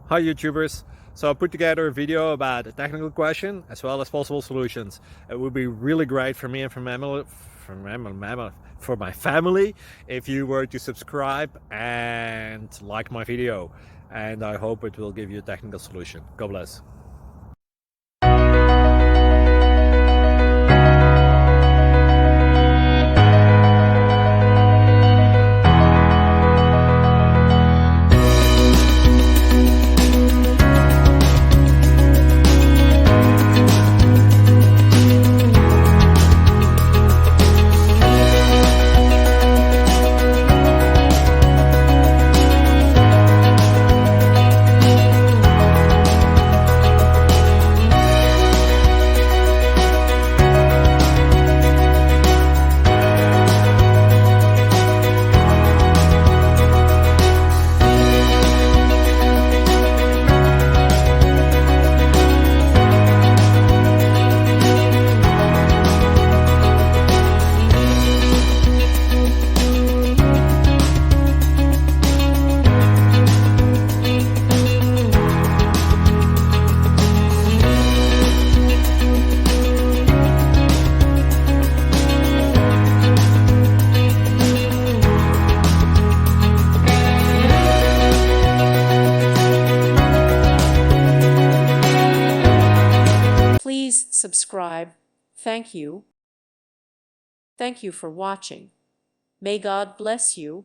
Hi YouTubers. So I put together a video about a technical question as well as possible solutions. It would be really great for me and for my family if you were to subscribe and like my video, and I hope it will give you a technical solution. God bless. Please subscribe. Thank you. Thank you for watching. May God bless you.